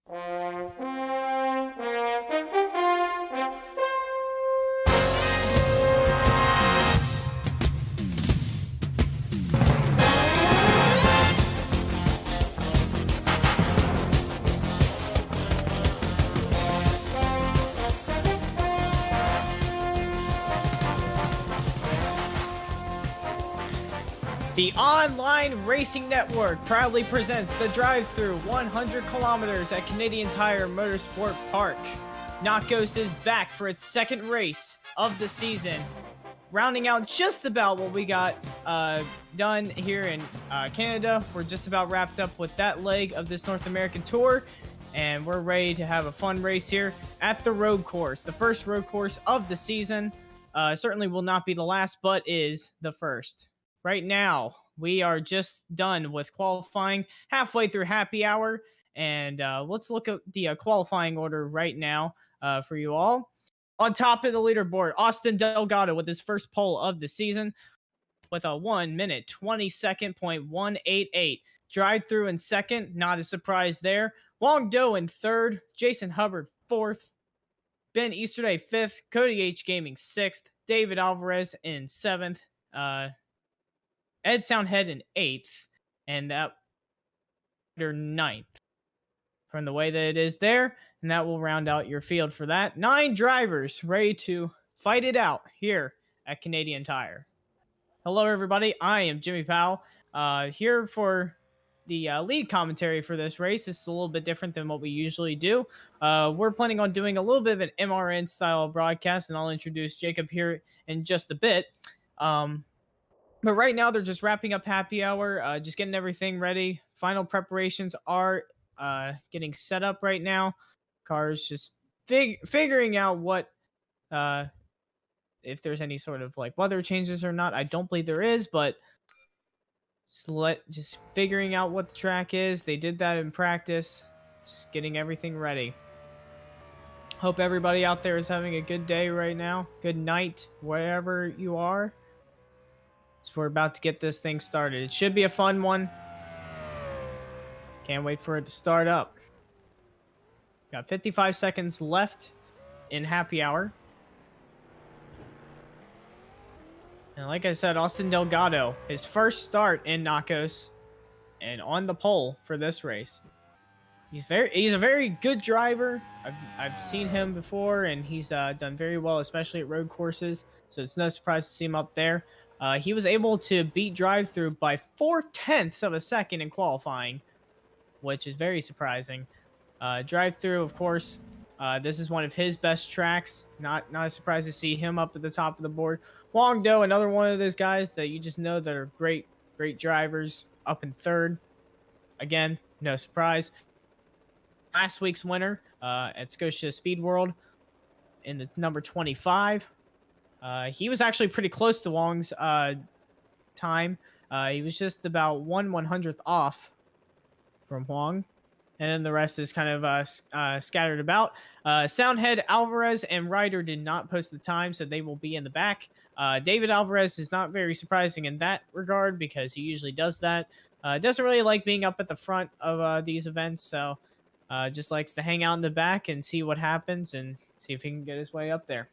The online racing network proudly presents the drive-through 100 kilometers at Canadian Tire Motorsport Park. NACOS is back for its second race of the season, rounding out just about what we got done here in Canada. We're just about wrapped up with that leg of this North American tour, and we're ready to have a fun race here at the road course. The first road course of the season. Certainly will not be the last, but is the first. Right now, we are just done with qualifying, halfway through happy hour, and let's look at the qualifying order right now for you all. On top of the leaderboard, Austin Delgado with his first pole of the season with a 1 minute 22.188. DriveThrough in second, not a surprise there. Wong Do in third, Jason Hubbard fourth, Ben Easterday fifth, Cody H Gaming sixth, David Alvarez in seventh, Ed Soundhead in 8th, and that or 9th. From the way that it is there, and that will round out your field for that. 9 drivers ready to fight it out here at Canadian Tire. Hello, everybody. I am Jimmy Powell, here for the lead commentary for this race. This is a little bit different than what we usually do. We're planning on doing a little bit of an MRN style broadcast, and I'll introduce Jacob here in just a bit. But right now, they're just wrapping up happy hour, just getting everything ready. Final preparations are getting set up right now. Cars just figuring out what, if there's any sort of like weather changes or not. I don't believe there is, but just figuring out what the track is. They did that in practice, just getting everything ready. Hope everybody out there is having a good day right now. Good night, wherever you are. So we're about to get this thing started. It should be a fun one. Can't wait for it to start up. Got 55 seconds left in happy hour. And like I said, Austin Delgado, his first start in NACOS and on the pole for this race. He's a very good driver. I've seen him before, and he's done very well, especially at road courses. So it's no surprise to see him up there. He was able to beat DriveThrough by 0.4 of a second in qualifying, which is very surprising. DriveThrough, of course, this is one of his best tracks. Not a surprise to see him up at the top of the board. Wong Do, another one of those guys that you just know that are great drivers, up in third. Again, no surprise. Last week's winner at Scotia Speed World in the number 25. He was actually pretty close to Wong's time. He was just about 1/100th off from Wong. And then the rest is kind of scattered about. Soundhead, Alvarez, and Ryder did not post the time, so they will be in the back. David Alvarez is not very surprising in that regard because he usually does that. Doesn't really like being up at the front of these events, so just likes to hang out in the back and see what happens and see if he can get his way up there.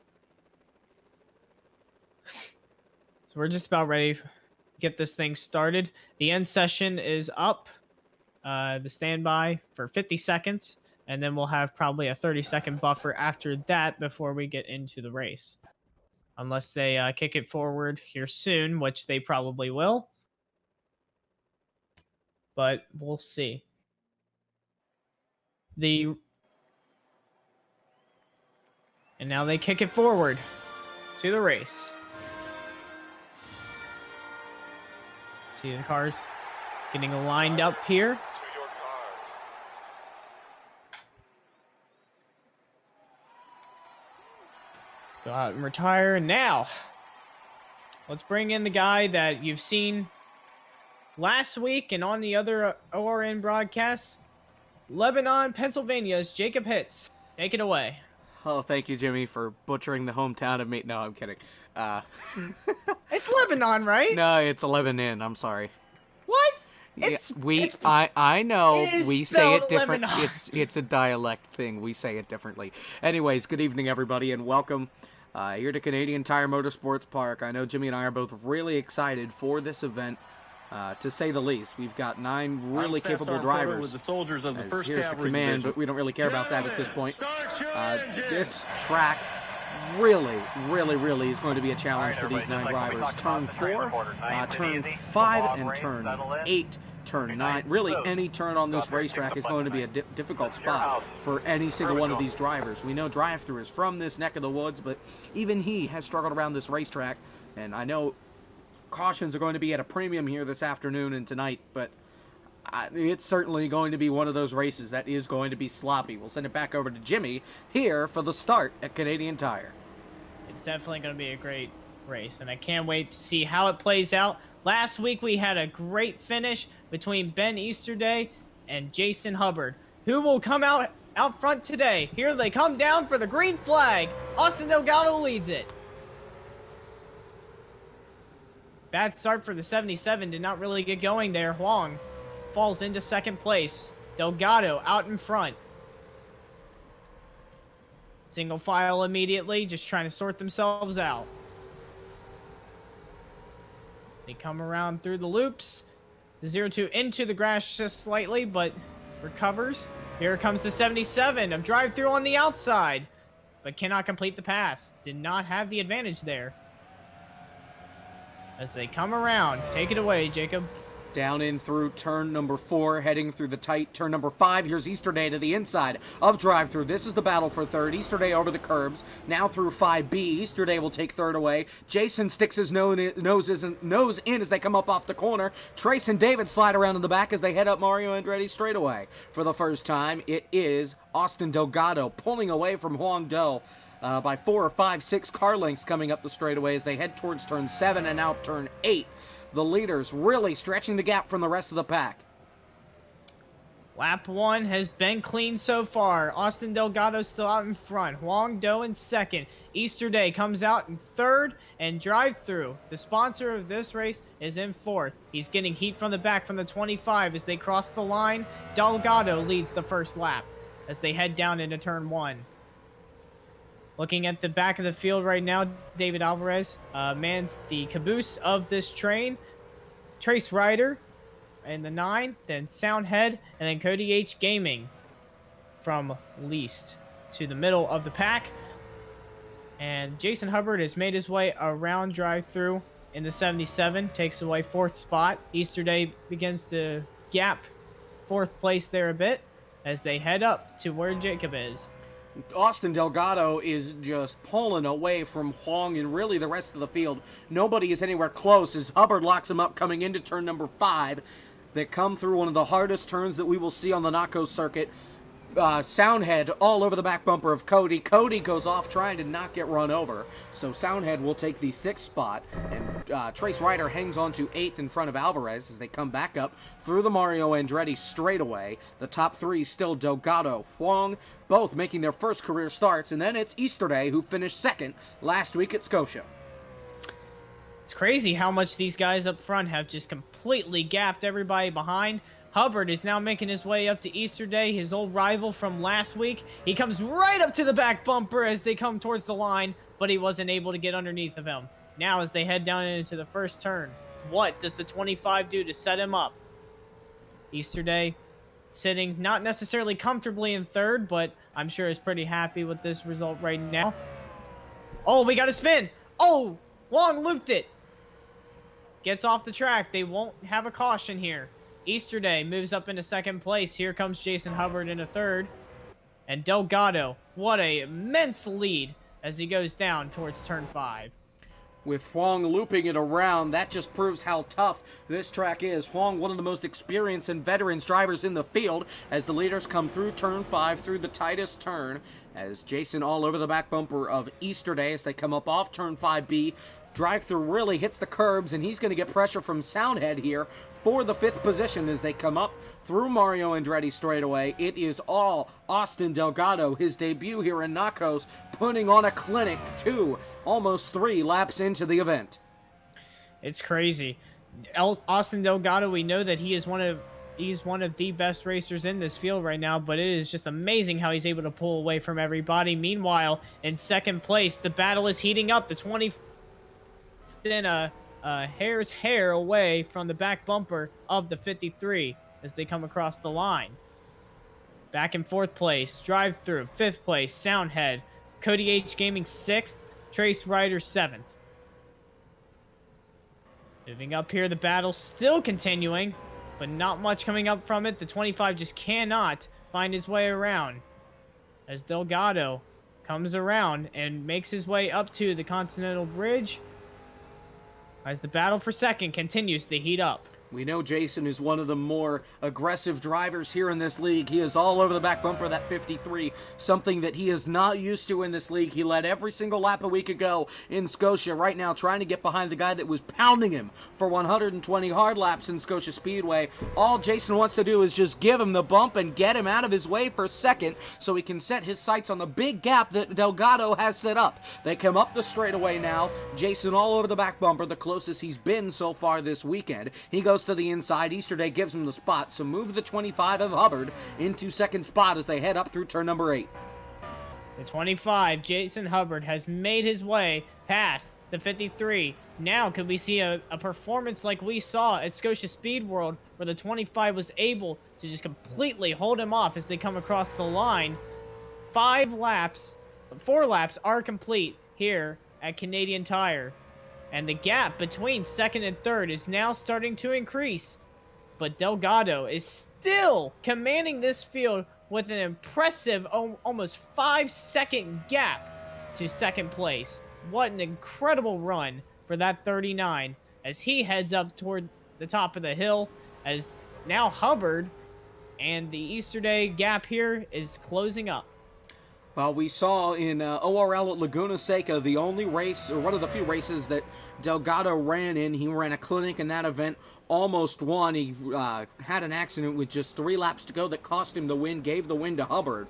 So we're just about ready to get this thing started. The end session is up. The standby for 50 seconds, and then we'll have probably a 30-second buffer after that before we get into the race. Unless they kick it forward here soon, which they probably will. But we'll see. And now they kick it forward to the race. See the cars getting lined up here. Go out and retire. Now, let's bring in the guy that you've seen last week and on the other ORN broadcasts. Lebanon, Pennsylvania's Jacob Hitz. Take it away. Oh, thank you, Jimmy, for butchering the hometown of me. No, I'm kidding. It's Lebanon, right? No, it's Lebanon. I'm sorry. What? I know it is we say it spelled different. Lemonade. It's a dialect thing. We say it differently. Anyways, good evening everybody and welcome here to Canadian Tire Motorsports Park. I know Jimmy and I are both really excited for this event, to say the least. We've got 9 really capable drivers. With the soldiers of the As first here's the command, but we don't really care about that at this point. This track really is going to be a challenge for these 9 drivers. Turn 4, turn 5, and turn 8, turn 9. Really, any turn on this racetrack is going to be a difficult spot for any single one of these drivers. We know DriveThrough is from this neck of the woods, but even he has struggled around this racetrack, and I know cautions are going to be at a premium here this afternoon and tonight, but it's certainly going to be one of those races that is going to be sloppy. We'll send it back over to Jimmy here for the start at Canadian Tire. It's definitely going to be a great race, and I can't wait to see how it plays out. Last week we had a great finish between Ben Easterday and Jason Hubbard. Who will come out front today? Here they come down for the green flag. Austin Delgado leads it. Bad start for the 77. Did not really get going there. Huang falls into second place. Delgado out in front. Single file immediately, just trying to sort themselves out. They come around through the loops. The 0-2 into the grass just slightly, but recovers. Here comes the 77 of DriveThrough on the outside, but cannot complete the pass. Did not have the advantage there. As they come around, take it away, Jacob. Down in through turn number 4, heading through the tight turn number 5. Here's Easterday to the inside of DriveThrough. This is the battle for third. Easterday over the curbs. Now through 5B. Easterday will take third away. Jason sticks his nose in as they come up off the corner. Trace and David slide around in the back as they head up Mario Andretti straightaway. For the first time, it is Austin Delgado pulling away from Huang Do. By 4 or 5, 6 car lengths coming up the straightaway as they head towards turn 7 and out turn 8. The leaders really stretching the gap from the rest of the pack. Lap 1 has been clean so far. Austin Delgado still out in front. Huang Do in second. Easterday comes out in third, and DriveThrough, the sponsor of this race, is in fourth. He's getting heat from the back from the 25 as they cross the line. Delgado leads the first lap as they head down into turn 1. Looking at the back of the field right now, David Alvarez mans the caboose of this train. Trace Ryder in the 9, then Soundhead, and then Cody H. Gaming from least to the middle of the pack. And Jason Hubbard has made his way around DriveThrough in the 77, takes away 4th spot. Easterday begins to gap 4th place there a bit as they head up to where Jacob is. Austin Delgado is just pulling away from Huang and really the rest of the field. Nobody is anywhere close as Hubbard locks him up coming into turn number 5. They come through one of the hardest turns that we will see on the NACOS circuit. Soundhead all over the back bumper of Cody. Cody goes off trying to not get run over. So Soundhead will take the 6th spot. And Trace Ryder hangs on to 8th in front of Alvarez as they come back up through the Mario Andretti straightaway. The top 3 still Delgado, Huang, both making their first career starts. And then it's Easterday who finished 2nd last week at Scotia. It's crazy how much these guys up front have just completely gapped everybody behind. Hubbard is now making his way up to Easterday, his old rival from last week. He comes right up to the back bumper as they come towards the line, but he wasn't able to get underneath of him. Now as they head down into the first turn, what does the 25 do to set him up? Easterday sitting not necessarily comfortably in 3rd, but I'm sure is pretty happy with this result right now. Oh, we got a spin. Oh, Wong looped it. Gets off the track. They won't have a caution here. Easterday moves up into 2nd place. Here comes Jason Hubbard into 3rd. And Delgado, what a immense lead as he goes down towards turn 5. With Huang looping it around, that just proves how tough this track is. Huang, one of the most experienced and veterans drivers in the field, as the leaders come through turn 5, through the tightest turn, as Jason all over the back bumper of Easterday as they come up off turn 5B. DriveThrough really hits the curbs, and he's going to get pressure from Soundhead here for the 5th position as they come up through Mario Andretti straightaway. It is all Austin Delgado, his debut here in NACOS, putting on a clinic 2, almost 3 laps into the event. It's crazy. Austin Delgado, we know that he's one of the best racers in this field right now, but it is just amazing how he's able to pull away from everybody. Meanwhile, in second place, the battle is heating up. The 20 in a hair's hair away from the back bumper of the 53 as they come across the line. Back in fourth place, DriveThrough. Fifth place, Soundhead. Cody H Gaming 6th. Trace Ryder 7th. Moving up here, the battle still continuing, but not much coming up from it. The 25 just cannot find his way around as Delgado comes around and makes his way up to the Continental Bridge as the battle for second continues to heat up. We know Jason is one of the more aggressive drivers here in this league. He is all over the back bumper of that 53, something that he is not used to in this league. He led every single lap a week ago in Scotia. Right now, trying to get behind the guy that was pounding him for 120 hard laps in Scotia Speedway. All Jason wants to do is just give him the bump and get him out of his way for second so he can set his sights on the big gap that Delgado has set up. They come up the straightaway now. Jason all over the back bumper, the closest he's been so far this weekend. He goes to the inside. Easterday gives him the spot, so move the 25 of Hubbard into second spot as they head up through turn number 8. The 25, Jason Hubbard, has made his way past the 53. Now could we see a performance like we saw at Scotia Speed World where the 25 was able to just completely hold him off as they come across the line. 4 laps are complete here at Canadian Tire. And the gap between second and third is now starting to increase. But Delgado is still commanding this field with an impressive almost 5-second gap to second place. What an incredible run for that 39 as he heads up toward the top of the hill. As now Hubbard and the Easterday gap here is closing up. Well, we saw in ORL at Laguna Seca, the only race, or one of the few races that Delgado ran in. He ran a clinic in that event, almost won. He had an accident with just 3 laps to go that cost him the win, gave the win to Hubbard.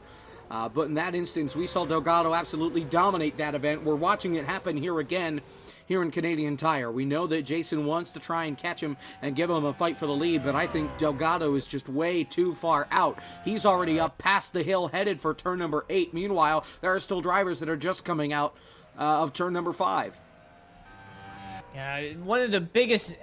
But in that instance, we saw Delgado absolutely dominate that event. We're watching it happen here again, here in Canadian Tire. We know that Jason wants to try and catch him and give him a fight for the lead, but I think Delgado is just way too far out. He's already up past the hill, headed for turn number 8. Meanwhile, there are still drivers that are just coming out of turn number 5. Yeah, one of the biggest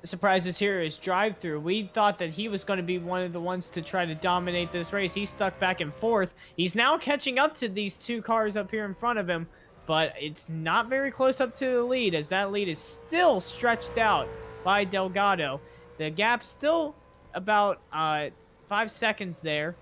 surprises here is DriveThrough. We thought that he was going to be one of the ones to try to dominate this race. He's stuck back and forth. He's now catching up to these 2 cars up here in front of him, but it's not very close up to the lead as that lead is still stretched out by Delgado. The gap's still about 5 seconds there.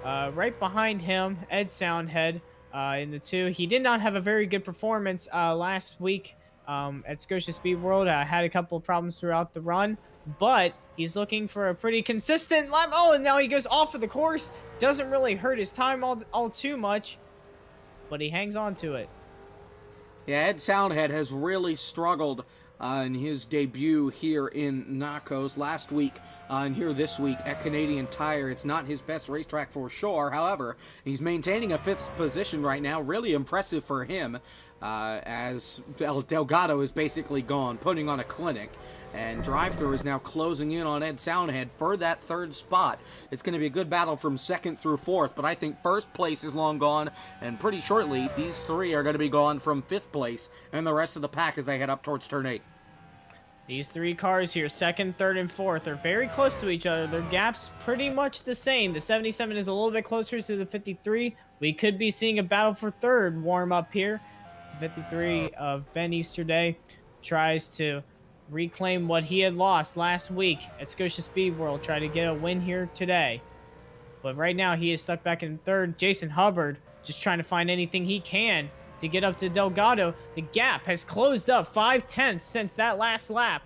Right behind him, Ed Soundhead in the 2. He did not have a very good performance last week at Scotia Speed World. Had a couple of problems throughout the run, but he's looking for a pretty consistent lap. Oh, and now he goes off of the course. Doesn't really hurt his time all too much, but he hangs on to it. Yeah, Ed Soundhead has really struggled in his debut here in NACOS last week and here this week at Canadian Tire. It's not his best racetrack for sure. However, he's maintaining a 5th position right now. Really impressive for him as Delgado is basically gone, putting on a clinic. And DriveThrough is now closing in on Ed Soundhead for that 3rd spot. It's going to be a good battle from 2nd through 4th, but I think 1st place is long gone, and pretty shortly, these 3 are going to be gone from 5th place, and the rest of the pack as they head up towards turn 8. These 3 cars here, 2nd, 3rd, and 4th, are very close to each other. Their gap's pretty much the same. The 77 is a little bit closer to the 53. We could be seeing a battle for 3rd warm up here. The 53 of Ben Easterday tries to reclaim what he had lost last week at Scotia Speed World, try to get a win here today. But right now he is stuck back in 3rd. Jason Hubbard just trying to find anything he can to get up to Delgado. The gap has closed up 5/10 since that last lap.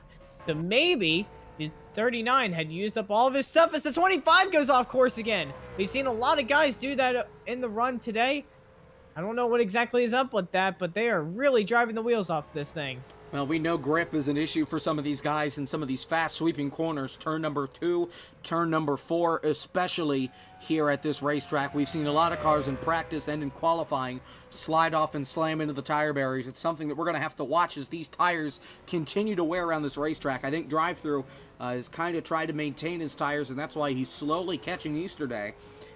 So maybe the 39 had used up all of his stuff as the 25 goes off course again. We've seen a lot of guys do that in the run today. I don't know what exactly is up with that, but they are really driving the wheels off this thing. Well, we know grip is an issue for some of these guys in some of these fast sweeping corners. Turn number 2, turn number 4, especially here at this racetrack. We've seen a lot of cars in practice and in qualifying slide off and slam into the tire barriers. It's something that we're going to have to watch as these tires continue to wear around this racetrack. I think DriveThrough has kind of tried to maintain his tires, and that's why he's slowly catching Easterday.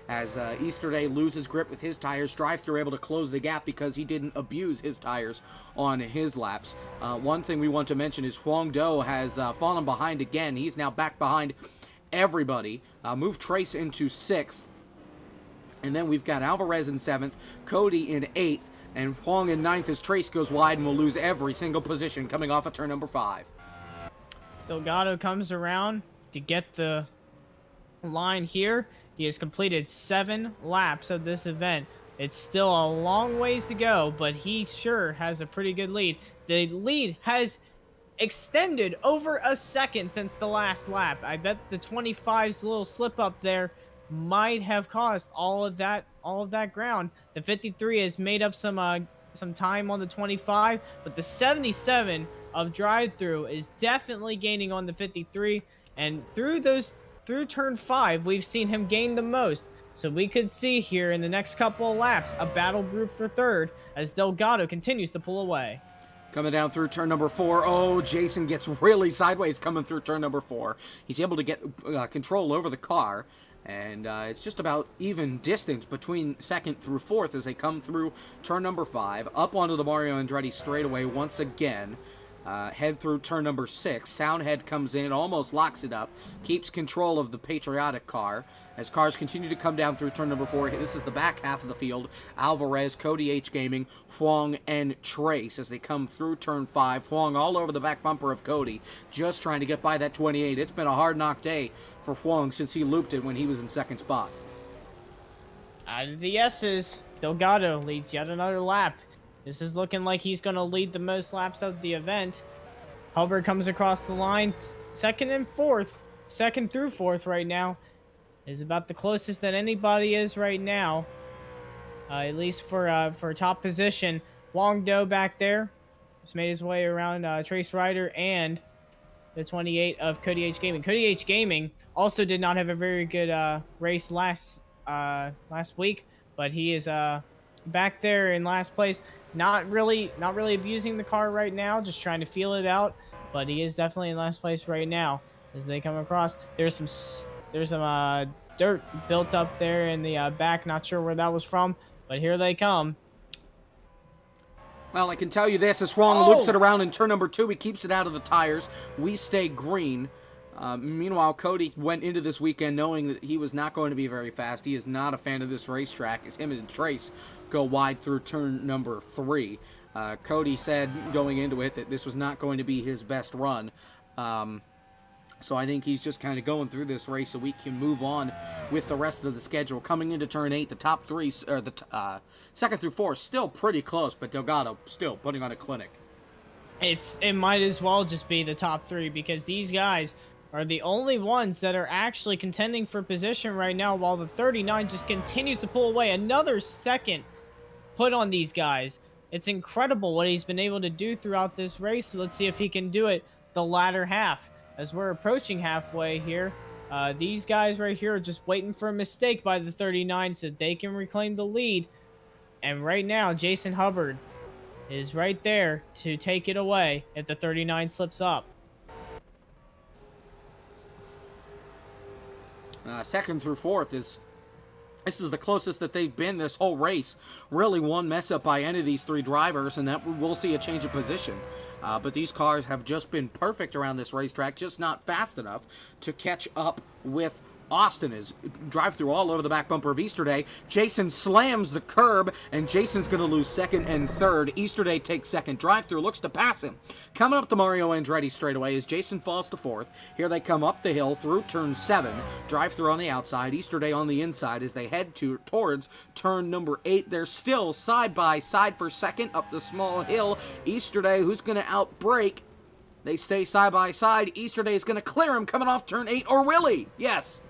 As Easterday loses grip with his tires, DriveThrough able to close the gap because he didn't abuse his tires on his laps. One thing we want to mention is Huang Do has fallen behind again. He's now back behind everybody. Moved Trace into 6th. And then we've got Alvarez in 7th, Cody in 8th, and Huang in 9th as Trace goes wide and will lose every single position coming off of turn number 5. Delgado comes around to get the line here. He has completed 7 laps of this event. It's still a long ways to go, but he sure has a pretty good lead. The lead has extended over a second since the last lap. I bet the 25's little slip up there might have caused all of that ground. The 53 has made up some time on the 25, but the 77 of DriveThrough is definitely gaining on the 53, and through turn 5, we've seen him gain the most. So we could see here in the next couple of laps a battle brew for 3rd as Delgado continues to pull away. Coming down through turn number 4. Oh, Jason gets really sideways coming through turn number 4. He's able to get control over the car. And it's just about even distance between 2nd through 4th as they come through turn number 5. Up onto the Mario Andretti straightaway once again. Head through turn number 6. Soundhead comes in, almost locks it up, keeps control of the Patriotic car. As cars continue to come down through turn number 4, this is the back half of the field. Alvarez, Cody H Gaming, Huang, and Trace as they come through turn 5. Huang all over the back bumper of Cody, just trying to get by that 28. It's been a hard knock day for Huang since he looped it when he was in 2nd spot. Out of the S's, Delgado leads yet another lap. This is looking like he's going to lead the most laps of the event. Hubbard comes across the line, 2nd and 4th. 2nd through 4th right now. Is about the closest that anybody is right now. At least for top position. Huang Do back there. Just made his way around Trace Ryder and the 28 of Cody H Gaming. Cody H Gaming also did not have a very good race last week, but he is back there in last place. Not really abusing the car right now, just trying to feel it out, but he is definitely in last place right now as they come across. There's some dirt built up there in the back, not sure where that was from, but here they come. Well, I can tell you this, as Huang loops it around in turn number 2, he keeps it out of the tires. We stay green. Meanwhile, Cody went into this weekend knowing that he was not going to be very fast. He is not a fan of this racetrack, as him and Trace go wide through turn number 3. Cody said going into it that this was not going to be his best run. So I think he's just kind of going through this race so we can move on with the rest of the schedule. Coming into turn 8, the top 3, or the 2nd through 4, still pretty close, but Delgado still putting on a clinic. It might as well just be the top 3 because these guys are the only ones that are actually contending for position right now, while the 39 just continues to pull away. Another second put on these guys. It's incredible what he's been able to do throughout this race. So let's see if he can do it the latter half. As we're approaching halfway here, these guys right here are just waiting for a mistake by the 39 so they can reclaim the lead. And right now, Jason Hubbard is right there to take it away if the 39 slips up. 2nd through 4th this is the closest that they've been this whole race. Really one mess up by any of these 3 drivers, and that we'll see a change of position. But these cars have just been perfect around this racetrack, just not fast enough to catch up with Austin. Is DriveThrough all over the back bumper of Easterday. Jason slams the curb, and Jason's going to lose 2nd and 3rd. Easterday takes 2nd. DriveThrough looks to pass him. Coming up the Mario Andretti straightaway as Jason falls to 4th. Here they come up the hill through turn 7. DriveThrough on the outside, Easterday on the inside as they head towards turn number 8. They're still side by side for 2nd up the small hill. Easterday, who's going to outbrake? They stay side by side. Easterday is going to clear him coming off turn 8, or will he? Yes.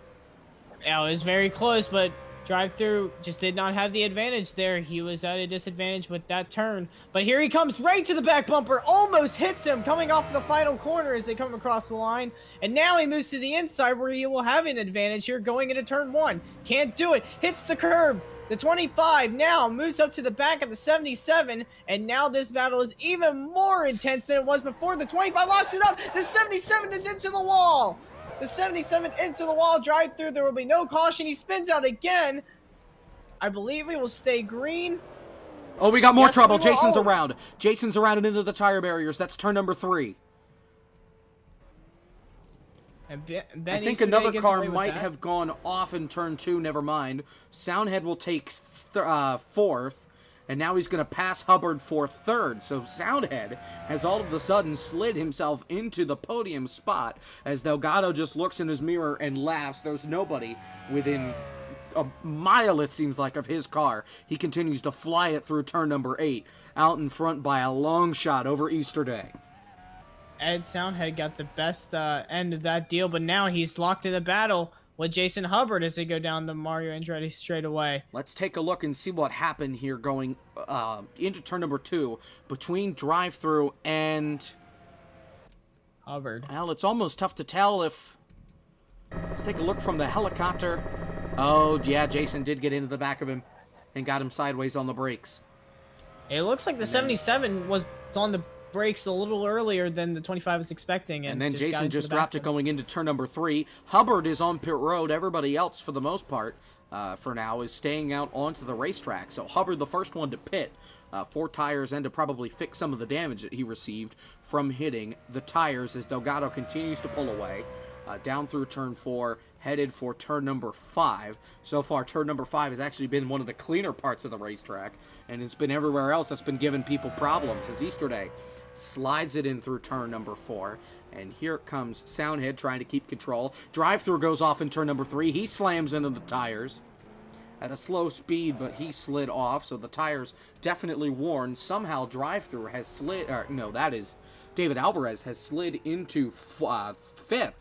Yeah, it was very close, but DriveThrough just did not have the advantage there. He was at a disadvantage with that turn. But here he comes right to the back bumper. Almost hits him coming off the final corner as they come across the line. And now he moves to the inside where he will have an advantage here going into turn 1. Can't do it. Hits the curb. The 25 now moves up to the back of the 77. And now this battle is even more intense than it was before. The 25 locks it up. The 77 is into the wall. The 77 into the wall, DriveThrough. There will be no caution. He spins out again. I believe he will stay green. Oh, we got more trouble. Jason's around. Jason's around and into the tire barriers. That's turn number 3. And I think another car might have gone off in turn 2. Never mind. Soundhead will take 4th. And now he's going to pass Hubbard for 3rd. So Soundhead has all of a sudden slid himself into the podium spot as Delgado just looks in his mirror and laughs. There's nobody within a mile, it seems like, of his car. He continues to fly it through turn number 8, out in front by a long shot over Easter Day. Ed Soundhead got the best end of that deal, but now he's locked in a battle with Jason Hubbard as they go down the Mario Andretti straightaway. Let's take a look and see what happened here going into turn number 2 between DriveThrough and Hubbard. Well, it's almost tough to tell if... Let's take a look from the helicopter. Oh, yeah, Jason did get into the back of him and got him sideways on the brakes. It looks like the 77 was on the brakes a little earlier than the 25 was expecting. And then Jason just dropped it going into turn number 3. Hubbard is on pit road. Everybody else, for the most part, for now, is staying out onto the racetrack. So Hubbard, the first one to pit, 4 tires, and to probably fix some of the damage that he received from hitting the tires as Delgado continues to pull away. Down through turn 4, headed for turn number 5. So far, turn number 5 has actually been one of the cleaner parts of the racetrack, and it's been everywhere else that's been giving people problems as Easter Day slides it in through turn number 4. And here comes Soundhead trying to keep control. DriveThrough goes off in turn number 3. He slams into the tires at a slow speed, but he slid off, so the tires definitely worn. Somehow DriveThrough has slid, no, that is David Alvarez has slid into 5th.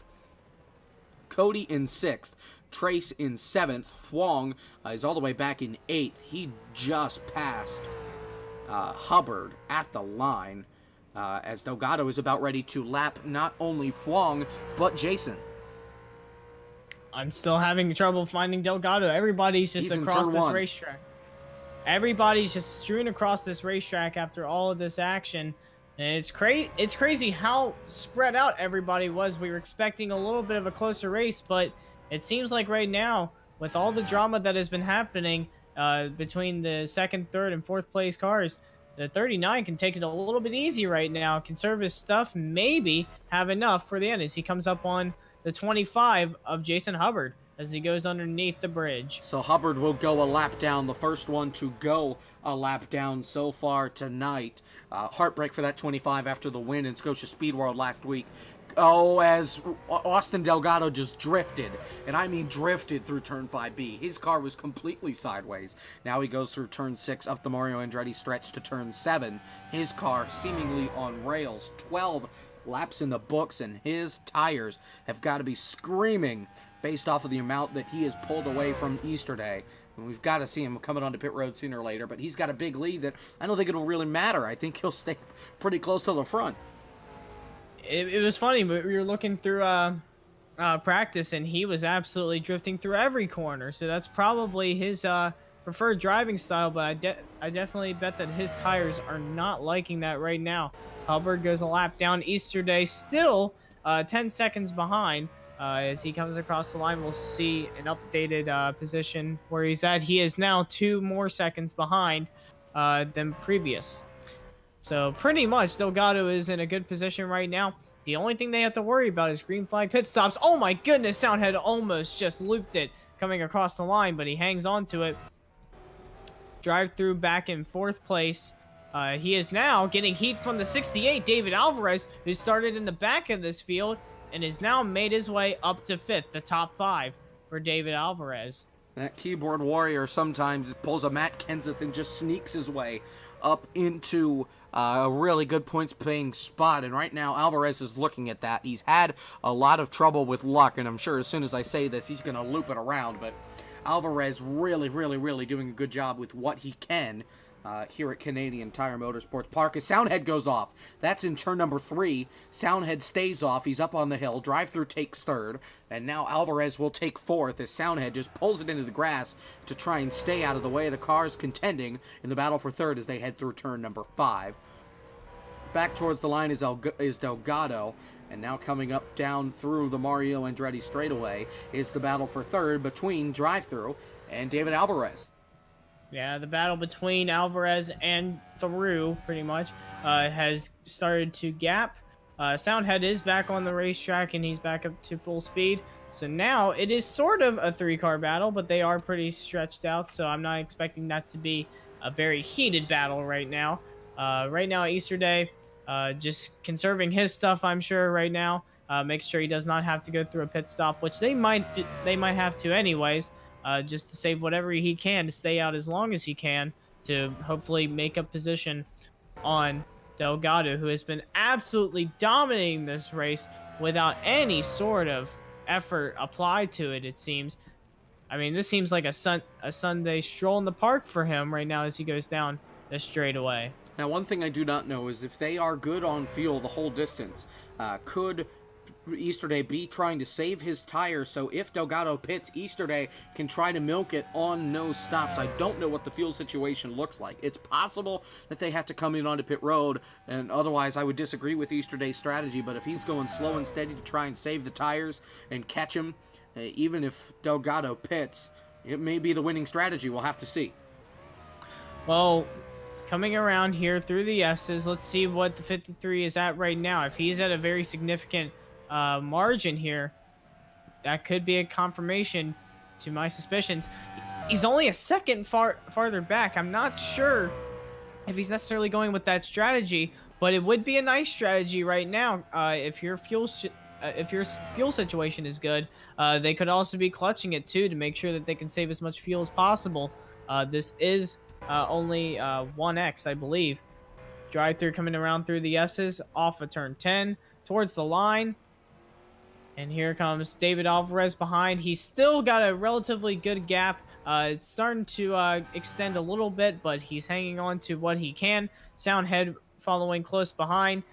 Cody in 6th. Trace in 7th. Huang is all the way back in 8th. He just passed Hubbard at the line as Delgado is about ready to lap not only Huang, but Jason. I'm still having trouble finding Delgado. Everybody's just across this racetrack. Everybody's just strewn across this racetrack after all of this action. And it's crazy how spread out everybody was. We were expecting a little bit of a closer race, but it seems like right now, with all the drama that has been happening between the 2nd, 3rd, and 4th place cars, the 39 can take it a little bit easy right now, conserve his stuff, maybe have enough for the end as he comes up on the 25 of Jason Hubbard as he goes underneath the bridge. So Hubbard will go a lap down, the first one to go a lap down so far tonight. Heartbreak for that 25 after the win in Scotia Speed World last week. Oh, as Austin Delgado just drifted, and I mean drifted through turn 5B. His car was completely sideways. Now he goes through turn 6 up the Mario Andretti stretch to turn 7. His car seemingly on rails. 12 laps in the books, and his tires have got to be screaming based off of the amount that he has pulled away from Easter Day. And we've got to see him coming onto pit road sooner or later, but he's got a big lead that I don't think it'll really matter. I think he'll stay pretty close to the front. It was funny, but we were looking through practice, and he was absolutely drifting through every corner. So that's probably his preferred driving style, but I definitely bet that his tires are not liking that right now. Hubbard goes a lap down. Easter Day still 10 seconds behind. As he comes across the line, we'll see an updated position where he's at. He is now 2 more seconds behind than previous. So pretty much Delgado is in a good position right now. The only thing they have to worry about is green flag pit stops. Oh my goodness, Soundhead almost just looped it coming across the line, but he hangs on to it. DriveThrough back in 4th place. He is now getting heat from the 68, David Alvarez, who started in the back of this field and has now made his way up to 5th, the top 5 for David Alvarez. That keyboard warrior sometimes pulls a Matt Kenseth and just sneaks his way up into a really good points-paying spot, and right now Alvarez is looking at that. He's had a lot of trouble with luck, and I'm sure as soon as I say this, he's going to loop it around, but Alvarez really doing a good job with what he can here at Canadian Tire Motorsports Park. As Soundhead goes off, that's in turn number 3. Soundhead stays off. He's up on the hill. DriveThrough takes 3rd, and now Alvarez will take 4th as Soundhead just pulls it into the grass to try and stay out of the way of the cars contending in the battle for 3rd as they head through turn number 5. Back towards the line is Delgado, and now coming up down through the Mario Andretti straightaway is the battle for 3rd between DriveThrough and David Alvarez. Yeah, the battle between Alvarez and Through, pretty much, has started to gap. Soundhead is back on the racetrack, and he's back up to full speed. So now it is sort of a 3-car battle, but they are pretty stretched out, so I'm not expecting that to be a very heated battle right now. Right now, Easter Day, just conserving his stuff, I'm sure, right now. Make sure he does not have to go through a pit stop, which they might have to anyways. Just to save whatever he can to stay out as long as he can to hopefully make up position on Delgado, who has been absolutely dominating this race without any sort of effort applied to it, it seems. I mean, this seems like a Sunday stroll in the park for him right now as he goes down the straightaway. Now, one thing I do not know is if they are good on fuel the whole distance, could Easter Day be trying to save his tires, so if Delgado pits, Easter Day can try to milk it on no stops. I don't know what the fuel situation looks like. It's possible that they have to come in onto pit road, and otherwise I would disagree with Easter Day's strategy, but if he's going slow and steady to try and save the tires and catch him, even if Delgado pits, it may be the winning strategy. We'll have to see. Well, coming around here through the S's, let's see what the 53 is at right now. If he's at a very significant margin here, that could be a confirmation to my suspicions. He's only a second farther back. I'm not sure if he's necessarily going with that strategy, but it would be a nice strategy right now. If your fuel situation is good, they could also be clutching it too to make sure that they can save as much fuel as possible. This is only 1x, I believe. DriveThrough coming around through the S's off of turn 10 towards the line. And here comes David Alvarez behind. He's still got a relatively good gap. It's starting to extend a little bit, but he's hanging on to what he can. Soundhead following close behind.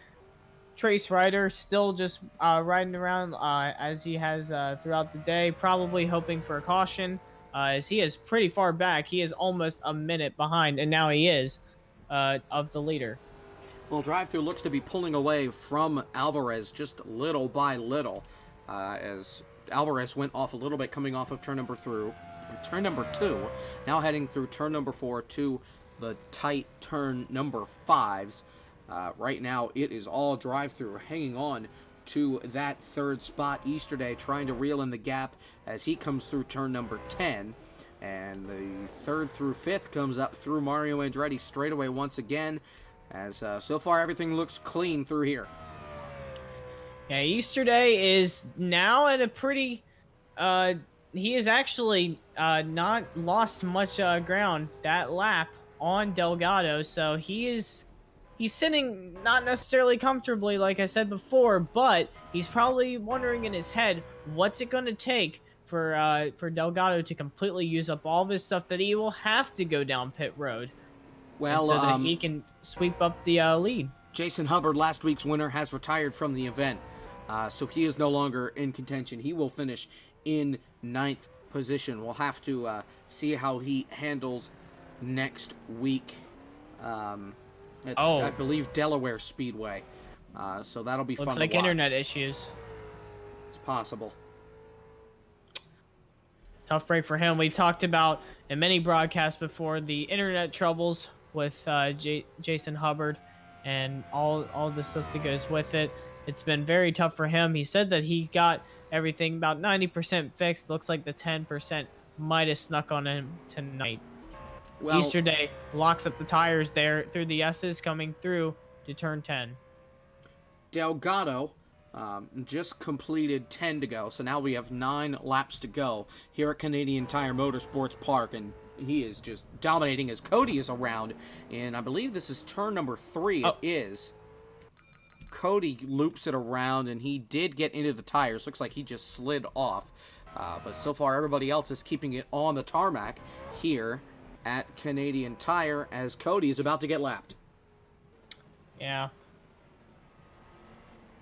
Trace Ryder still just riding around as he has throughout the day, probably hoping for a caution, as he is pretty far back. He is almost a minute behind, and now he is of the leader. Well, DriveThrough looks to be pulling away from Alvarez just little by little. As Alvarez went off a little bit coming off of turn number 2, now heading through turn number 4 to the tight turn number 5s. Right now it is all DriveThrough hanging on to that 3rd spot. Easter Day trying to reel in the gap as he comes through turn number 10, and the 3rd through 5th comes up through Mario Andretti straightaway once again, as so far everything looks clean through here. Yeah, Easter Day is now at a pretty, he has actually not lost much ground that lap on Delgado, so he's sitting not necessarily comfortably, like I said before, but he's probably wondering in his head, what's it going to take for Delgado to completely use up all of his stuff that he will have to go down pit road, well, so that he can sweep up the lead. Jason Hubbard, last week's winner, has retired from the event. So he is no longer in contention. He will finish in 9th position. We'll have to see how he handles next week at, I believe, Delaware Speedway. So that'll be fun to watch. Looks like internet issues. It's possible. Tough break for him. We've talked about in many broadcasts before the internet troubles with Jason Hubbard and all the stuff that goes with it. It's been very tough for him. He said that he got everything about 90% fixed. Looks like the 10% might have snuck on him tonight. Well, Easter Day locks up the tires there through the S's coming through to turn 10. Delgado just completed 10 to go, so now we have 9 laps to go here at Canadian Tire Motorsports Park, and he is just dominating as Cody is around, and I believe this is turn number 3. It is. Cody loops it around, and he did get into the tires. Looks like he just slid off. But so far, everybody else is keeping it on the tarmac here at Canadian Tire as Cody is about to get lapped. Yeah.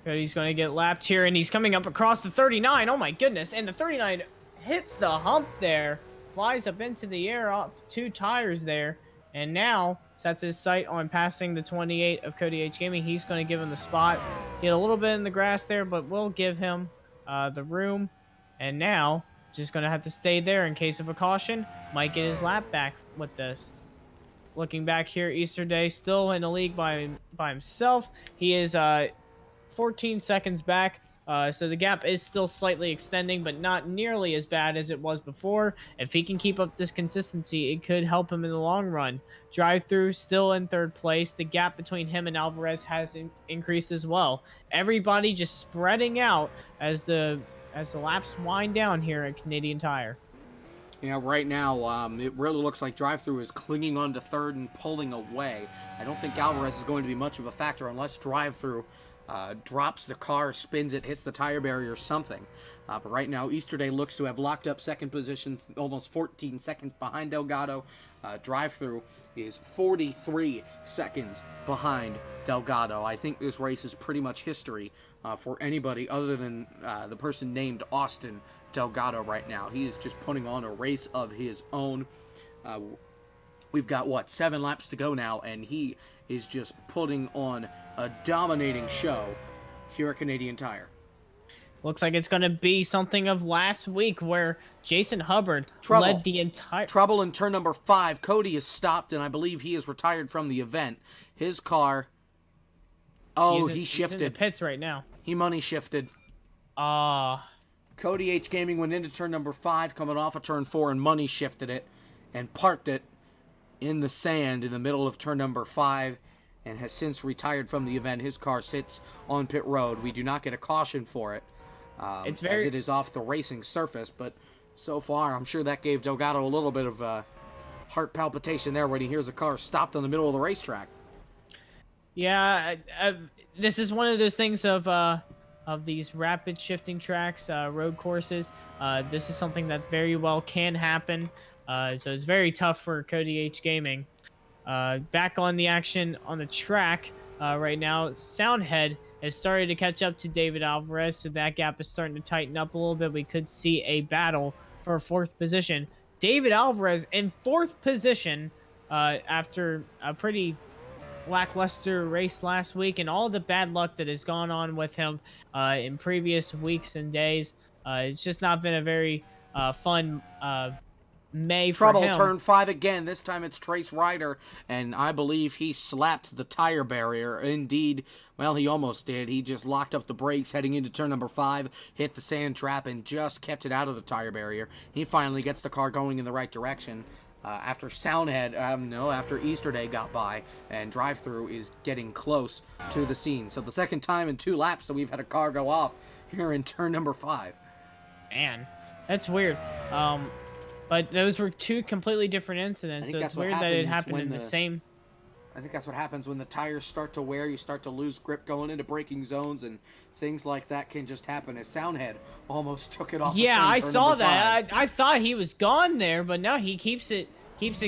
Cody's going to get lapped here, and he's coming up across the 39. Oh, my goodness. And the 39 hits the hump there, flies up into the air off 2 tires there, and now sets his sight on passing the 28 of Cody H Gaming. He's going to give him the spot. Get a little bit in the grass there, but we'll give him the room. And now, just going to have to stay there in case of a caution. Might get his lap back with this. Looking back here, Easter Day still in the league by himself. He is 14 seconds back. So the gap is still slightly extending, but not nearly as bad as it was before. If he can keep up this consistency, it could help him in the long run. DriveThrough still in 3rd place. The gap between him and Alvarez has increased as well. Everybody just spreading out as the laps wind down here at Canadian Tire. Yeah, right now, it really looks like DriveThrough is clinging on to 3rd and pulling away. I don't think Alvarez is going to be much of a factor unless DriveThrough drops the car, spins it, hits the tire barrier or something. But right now, Easter Day looks to have locked up 2nd position, almost 14 seconds behind Delgado. DriveThrough is 43 seconds behind Delgado. I think this race is pretty much history for anybody other than the person named Austin Delgado right now. He is just putting on a race of his own. We've got, 7 laps to go now, and he is just putting on a dominating show here at Canadian Tire. Looks like it's going to be something of last week where Jason Hubbard led the entire... Trouble in turn number 5. Cody is stopped, and I believe he is retired from the event. His car... Oh, he shifted. He's in the pits right now. He money shifted. Cody H Gaming went into turn number 5, coming off of turn 4, and money shifted it and parked it in the sand in the middle of turn number 5 and has since retired from the event. His car sits on pit road. We do not get a caution for it as it is off the racing surface, but so far I'm sure that gave Delgado a little bit of heart palpitation there when he hears a car stopped in the middle of the racetrack. Yeah, this is one of those things of these rapid shifting tracks, road courses. This is something that very well can happen. So it's very tough for Cody H Gaming. Back on the action on the track right now, Soundhead has started to catch up to David Alvarez, so that gap is starting to tighten up a little bit. We could see a battle for 4th position. David Alvarez in 4th position after a pretty lackluster race last week and all the bad luck that has gone on with him in previous weeks and days. It's just not been a very fun May for him. Trouble, turn 5 again. This time it's Trace Ryder, and I believe he slapped the tire barrier. Indeed, well, he almost did. He just locked up the brakes heading into turn number 5, hit the sand trap, and just kept it out of the tire barrier. He finally gets the car going in the right direction. After after Easter Day got by, and DriveThrough is getting close to the scene. So the second time in 2 laps that we've had a car go off here in turn number 5. Man, that's weird. But those were 2 completely different incidents, so it's weird that it happened in the same... I think that's what happens when the tires start to wear. You start to lose grip going into braking zones, and things like that can just happen. As Soundhead almost took it off. Yeah, I saw that. I thought he was gone there, but no, he keeps it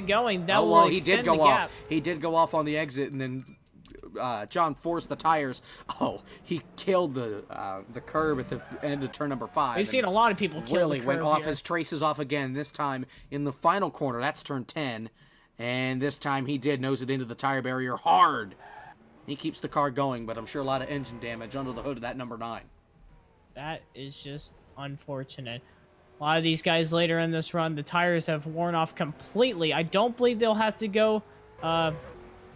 going. That will he extend did go the off. gap. He did go off on the exit, and then John forced the tires. Oh, he killed the curb at the end of turn number 5. We've seen a lot of people kill the curb went off. here. His traces off again, this time in the final corner. That's turn 10. And this time he did nose it into the tire barrier hard. He keeps the car going, but I'm sure a lot of engine damage under the hood of that number 9. That is just unfortunate. A lot of these guys later in this run, the tires have worn off completely. I don't believe they'll have to go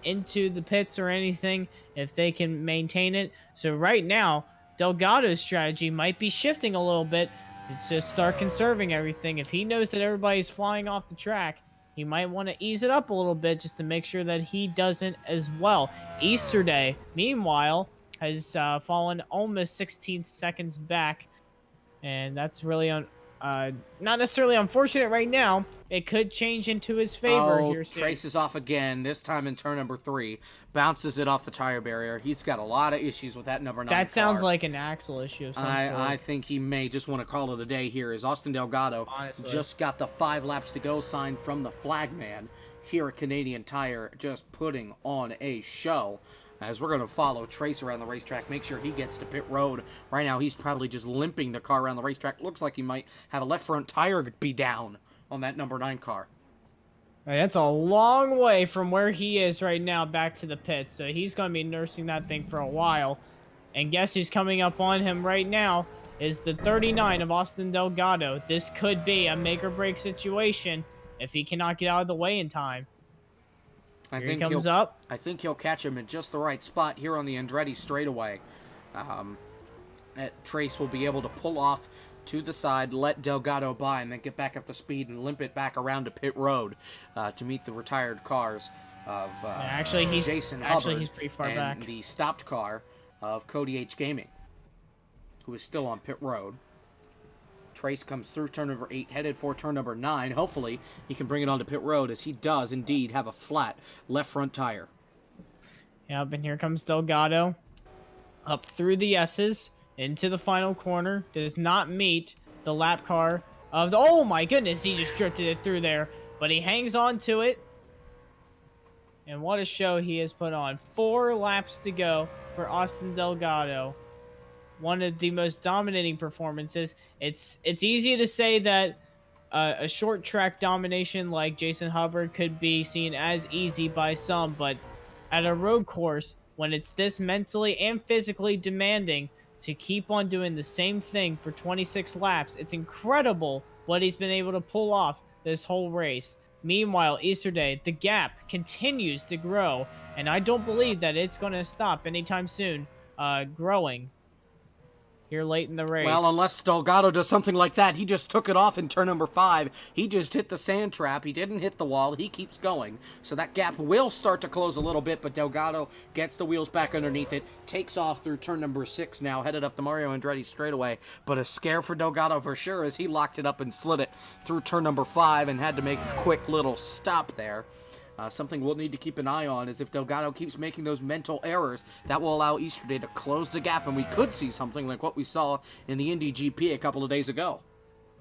into the pits or anything if they can maintain it. So right now, Delgado's strategy might be shifting a little bit to just start conserving everything. If he knows that everybody's flying off the track, he might want to ease it up a little bit just to make sure that he doesn't as well. Easter Day, meanwhile, has fallen almost 16 seconds back, and that's really not necessarily unfortunate right now. It could change into his favor here soon. Traces off again, this time in turn number 3. Bounces it off the tire barrier. He's got a lot of issues with that number 9 That car. sounds like an axle issue of some sort. I think he may just want to call it a day here, as Austin Delgado just got the 5 laps to go sign from the flagman here at Canadian Tire, just putting on a show. As we're going to follow Trace around the racetrack, make sure he gets to pit road. Right now, he's probably just limping the car around the racetrack. Looks like he might have a left front tire be down on that number 9 car. Right, that's a long way from where he is right now back to the pit, so he's going to be nursing that thing for a while. And guess who's coming up on him right now is the 39 of Austin Delgado. This could be a make-or-break situation if he cannot get out of the way in time. I Here he comes up. I think he'll catch him in just the right spot here on the Andretti straightaway. Trace will be able to pull off to the side, let Delgado by, and then get back up to speed and limp it back around to pit road to meet the retired cars of Jason Hubbard he's pretty far and back. The stopped car of Cody H. Gaming, who is still on pit road. Trace comes through turn number 8, headed for turn number 9. Hopefully, he can bring it onto pit road, as he does indeed have a flat left front tire. Yep, and here comes Delgado. Up through the S's, into the final corner. Does not meet the lap car of the... Oh my goodness, he just drifted it through there. But he hangs on to it. And what a show he has put on. 4 laps to go for Austin Delgado. One of the most dominating performances. It's easy to say that a short track domination like Jason Hubbard could be seen as easy by some, but at a road course, when it's this mentally and physically demanding to keep on doing the same thing for 26 laps, it's incredible what he's been able to pull off this whole race. Meanwhile, Easter Day, the gap continues to grow, and I don't believe that it's going to stop anytime soon growing here late in the race. Well, unless Delgado does something like that. He just took it off in turn number 5. He just hit the sand trap. He didn't hit the wall. He keeps going. So that gap will start to close a little bit, but Delgado gets the wheels back underneath it, takes off through turn number 6 now, headed up the Mario Andretti straightaway. But a scare for Delgado for sure, as he locked it up and slid it through turn number 5 and had to make a quick little stop there. Something we'll need to keep an eye on is if Delgado keeps making those mental errors, that will allow Easter Day to close the gap, and we could see something like what we saw in the Indy GP a couple of days ago.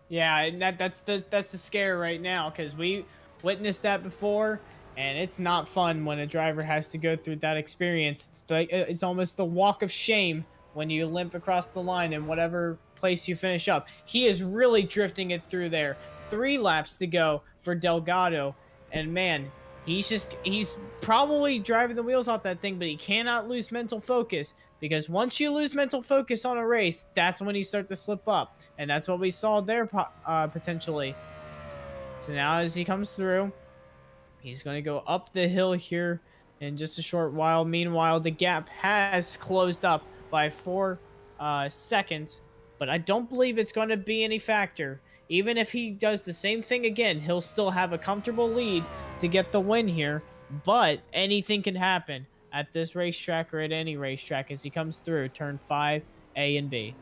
Yeah, and that's the scare right now, because we witnessed that before, and it's not fun when a driver has to go through that experience. It's almost the walk of shame when you limp across the line in whatever place you finish up. He is really drifting it through there. 3 laps to go for Delgado, and man, he's probably driving the wheels off that thing, but he cannot lose mental focus, because once you lose mental focus on a race, that's when you start to slip up, and that's what we saw there potentially. So now as he comes through, he's going to go up the hill here in just a short while. Meanwhile, the gap has closed up by 4 seconds, but I don't believe it's going to be any factor. Even if he does the same thing again, he'll still have a comfortable lead to get the win here. But anything can happen at this racetrack or at any racetrack as he comes through turn 5, A and B.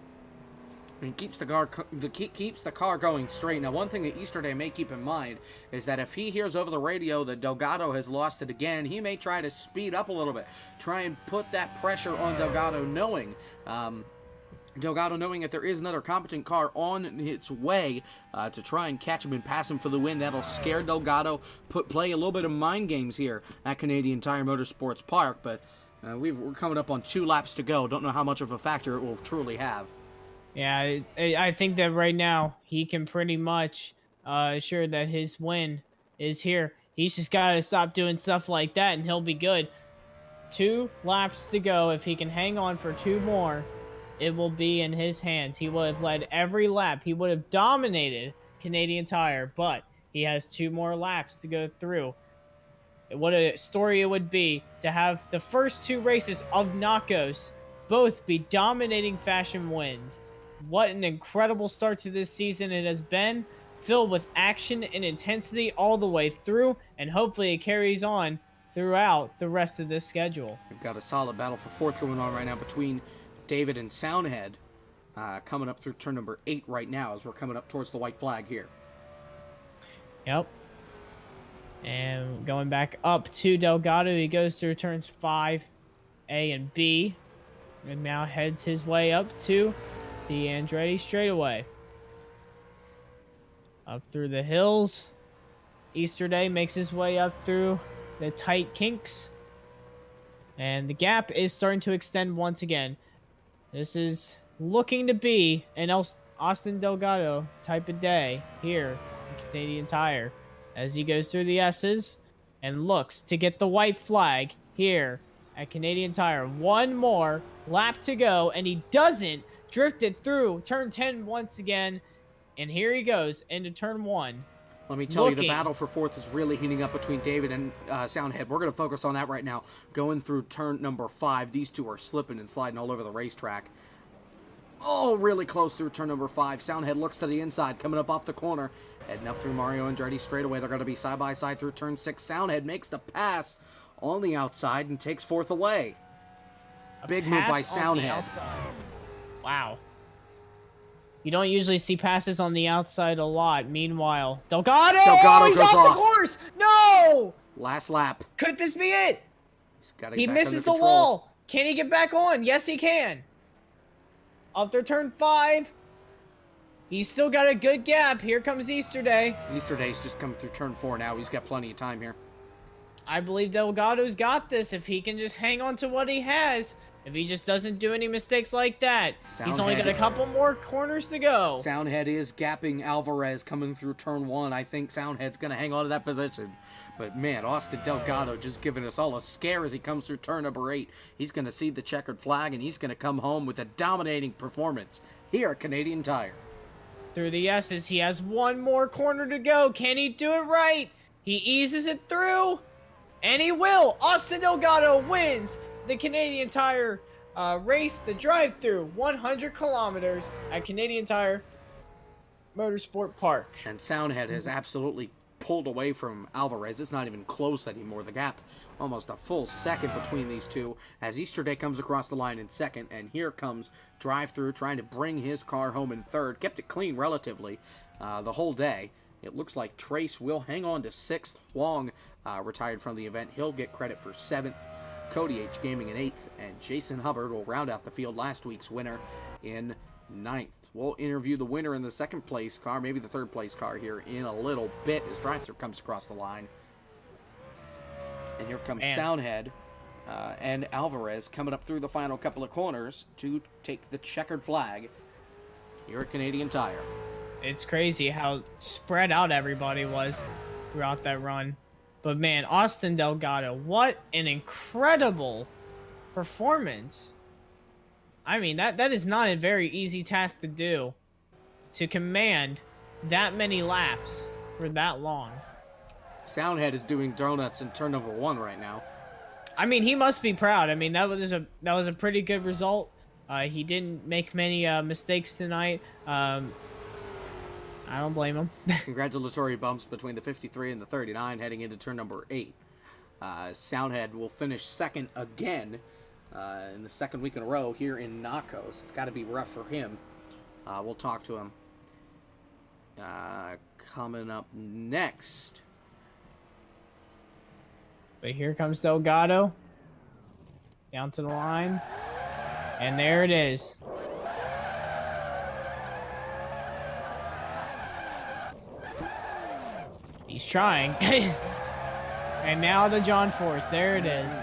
And keeps the car going straight. Now, one thing that Easter Day may keep in mind is that if he hears over the radio that Delgado has lost it again, he may try to speed up a little bit, try and put that pressure on Delgado, knowing that there is another competent car on its way to try and catch him and pass him for the win. That'll scare Delgado, play a little bit of mind games here at Canadian Tire Motorsports Park, but we're coming up on 2 laps to go. Don't know how much of a factor it will truly have. Yeah, I think that right now he can pretty much assure that his win is here. He's just got to stop doing stuff like that and he'll be good. 2 laps to go. If he can hang on for 2 more, it will be in his hands. He will have led every lap. He would have dominated Canadian Tire, but he has 2 more laps to go through. What a story it would be to have the first 2 races of NACOS both be dominating fashion wins. What an incredible start to this season it has been, filled with action and intensity all the way through, and hopefully it carries on throughout the rest of this schedule. We've got a solid battle for 4th going on right now between David and Soundhead coming up through turn number 8 right now as we're coming up towards the white flag here. Yep. And going back up to Delgado, he goes through turns 5, A and B, and now heads his way up to the Andretti straightaway. Up through the hills. Easterday makes his way up through the tight kinks. And the gap is starting to extend once again. This is looking to be an Austin Delgado type of day here in Canadian Tire, as he goes through the S's and looks to get the white flag here at Canadian Tire. One more lap to go, and he doesn't. Drifted through turn 10 once again, and here he goes into turn 1. Let me tell you, the battle for 4th is really heating up between David and Soundhead. We're going to focus on that right now. Going through turn number 5, these two are slipping and sliding all over the racetrack. Oh, really close through turn number 5. Soundhead looks to the inside, coming up off the corner. Heading up through Mario Andretti straightaway. They're going to be side by side through turn 6. Soundhead makes the pass on the outside and takes 4th away. Big move by Soundhead. Wow. You don't usually see passes on the outside a lot. Meanwhile, Delgado he's goes off the course. No! Last lap. Could this be it? He misses the wall. Can he get back on? Yes, he can. Up to turn 5. He's still got a good gap. Here comes Easterday. Easterday's just coming through turn 4 now. He's got plenty of time here. I believe Delgado's got this if he can just hang on to what he has. If he just doesn't do any mistakes like that. He's only got a couple more corners to go. Soundhead is gapping Alvarez coming through turn 1. I think Soundhead's going to hang on to that position. But, man, Austin Delgado just giving us all a scare as he comes through turn number 8. He's going to see the checkered flag, and he's going to come home with a dominating performance here at Canadian Tire. Through the S's, he has one more corner to go. Can he do it right? He eases it through, and he will. Austin Delgado wins the Canadian Tire race, the drive-through 100 kilometers at Canadian Tire Motorsport Park. And Soundhead has absolutely pulled away from Alvarez. It's not even close anymore. The gap, almost a full second between these two as Easterday comes across the line in 2nd. And here comes DriveThrough trying to bring his car home in 3rd. Kept it clean relatively the whole day. It looks like Trace will hang on to 6th. Huang retired from the event. He'll get credit for 7th. Cody H. Gaming in 8th, and Jason Hubbard will round out the field, last week's winner, in 9th. We'll interview the winner in the 2nd place car, maybe the 3rd place car here in a little bit as DriveThrough comes across the line. And here comes Soundhead and Alvarez coming up through the final couple of corners to take the checkered flag here at Canadian Tire. It's crazy how spread out everybody was throughout that run. But man, Austin Delgado, what an incredible performance. I mean, that is not a very easy task to do, to command that many laps for that long. Soundhead is doing donuts in turn number 1 right now. I mean, he must be proud. I mean, that was a pretty good result. He didn't make many mistakes tonight. I don't blame him. Congratulatory bumps between the 53 and the 39 heading into turn number 8. Soundhead will finish 2nd again in the 2nd week in a row here in NACOS. It's got to be rough for him. We'll talk to him coming up next. But here comes Delgado down to the line, and there it is. He's trying. And now the John Force. There it is.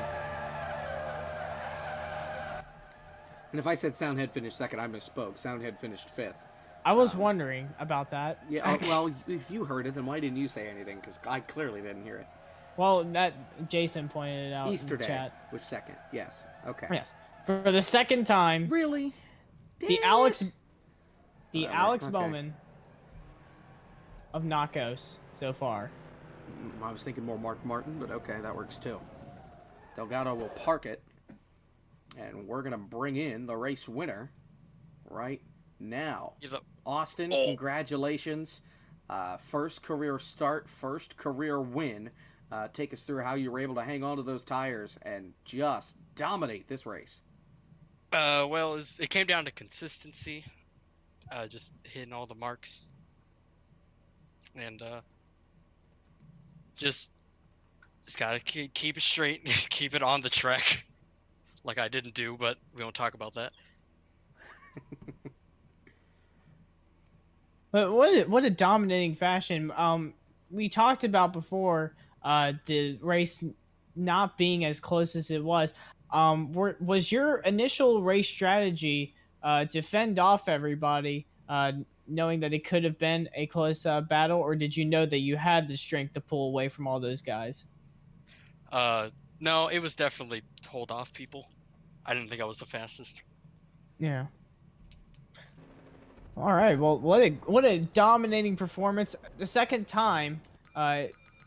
And if I said Soundhead finished 2nd, I misspoke. Soundhead finished 5th. I was wondering about that. Yeah, well, if you heard it, then why didn't you say anything? Because I clearly didn't hear it. Well, that Jason pointed it out Easterday in the chat. was 2nd. Yes. Okay. Yes. For the 2nd time. Really? The Alex Bowman of NACOS so far. I was thinking more Mark Martin, but okay, that works too. Delgado will park it, and we're going to bring in the race winner right now. Austin, congratulations. First career start, first career win. Take us through how you were able to hang on to those tires and just dominate this race. Well, it came down to consistency. just hitting all the marks, and just gotta keep it straight, keep it on the track, like I didn't do, but we won't talk about that. But what a dominating fashion. We talked about before the race not being as close as it was. Was your initial race strategy to fend off everybody, knowing that it could have been a close battle, or did you know that you had the strength to pull away from all those guys? No, it was definitely hold off people. I didn't think I was the fastest. Yeah. All right. Well, what a dominating performance. The second time,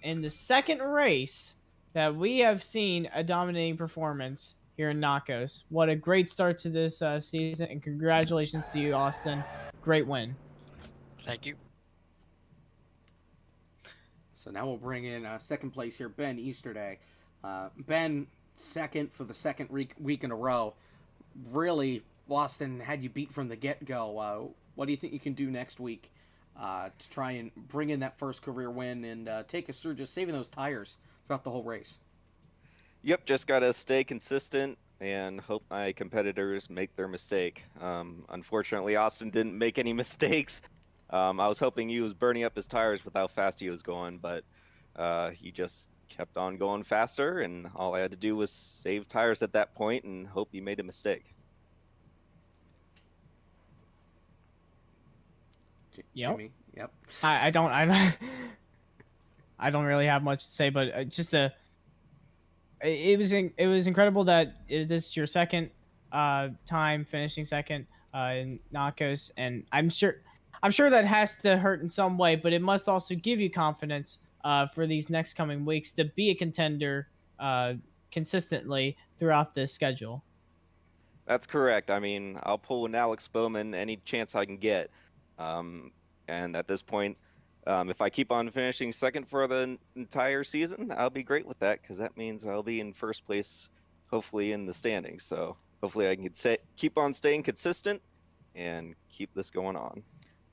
in the second race that we have seen a dominating performance here in NACOS. What a great start to this season, and congratulations to you, Austin. Great win. Thank you. So now we'll bring in second place here, Ben Easterday. Ben, second for the second week in a row. Really, Austin had you beat from the get-go. What do you think you can do next week to try and bring in that first career win and take us through just saving those tires throughout the whole race? Yep, just got to stay consistent and hope my competitors make their mistake. Unfortunately, Austin didn't make any mistakes. I was hoping he was burning up his tires with how fast he was going, but he just kept on going faster, and all I had to do was save tires at that point and hope he made a mistake. Jimmy, yep. I don't really have much to say, but it was incredible that this is your second time finishing second in NACOS, and I'm sure that has to hurt in some way, but it must also give you confidence for these next coming weeks to be a contender consistently throughout this schedule. That's correct. I mean, I'll pull an Alex Bowman any chance I can get. And at this point, if I keep on finishing second for the entire season, I'll be great with that, because that means I'll be in first place, hopefully in the standings. So hopefully I can keep on staying consistent and keep this going on.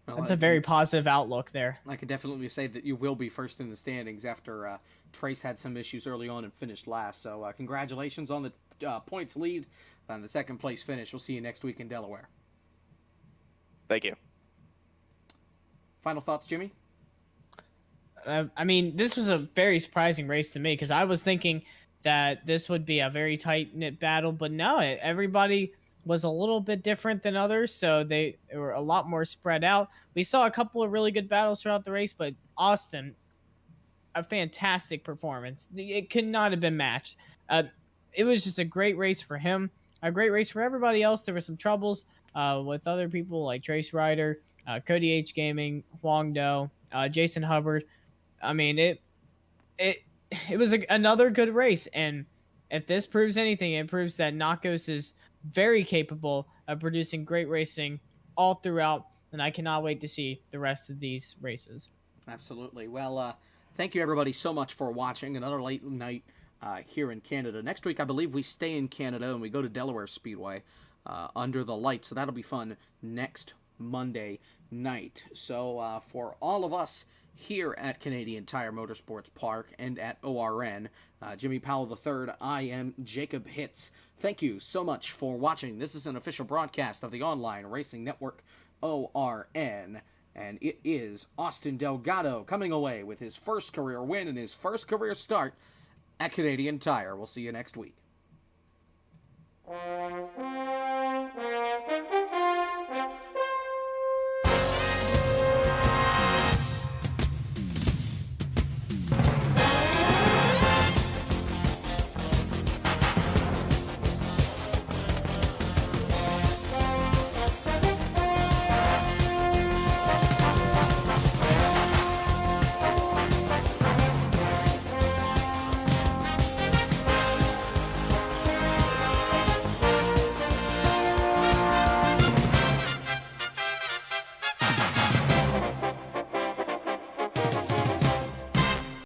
Well, That's a very positive outlook there. I could definitely say that you will be first in the standings after Trace had some issues early on and finished last. So congratulations on the points lead and the second place finish. We'll see you next week in Delaware. Thank you. Final thoughts, Jimmy? I mean, this was a very surprising race to me, because I was thinking that this would be a very tight-knit battle, but no, everybody was a little bit different than others, so they were a lot more spread out. We saw a couple of really good battles throughout the race, but Austin, a fantastic performance. It could not have been matched. It was just a great race for him, a great race for everybody else. There were some troubles with other people like Trace Ryder, Cody H Gaming, Huang Do, Jason Hubbard. I mean, it was another good race, and if this proves anything, it proves that NACOS is very capable of producing great racing all throughout, and I cannot wait to see the rest of these races. Absolutely. Well, thank you everybody so much for watching another late night here in Canada. Next week, I believe we stay in Canada and we go to Delaware Speedway under the lights, so that'll be fun next Monday night. So for all of us here at Canadian Tire Motorsports Park and at ORN, Jimmy Powell III, I am Jacob Hitz. Thank you so much for watching. This is an official broadcast of the online racing network ORN, and it is Austin Delgado coming away with his first career win and his first career start at Canadian Tire. We'll see you next week.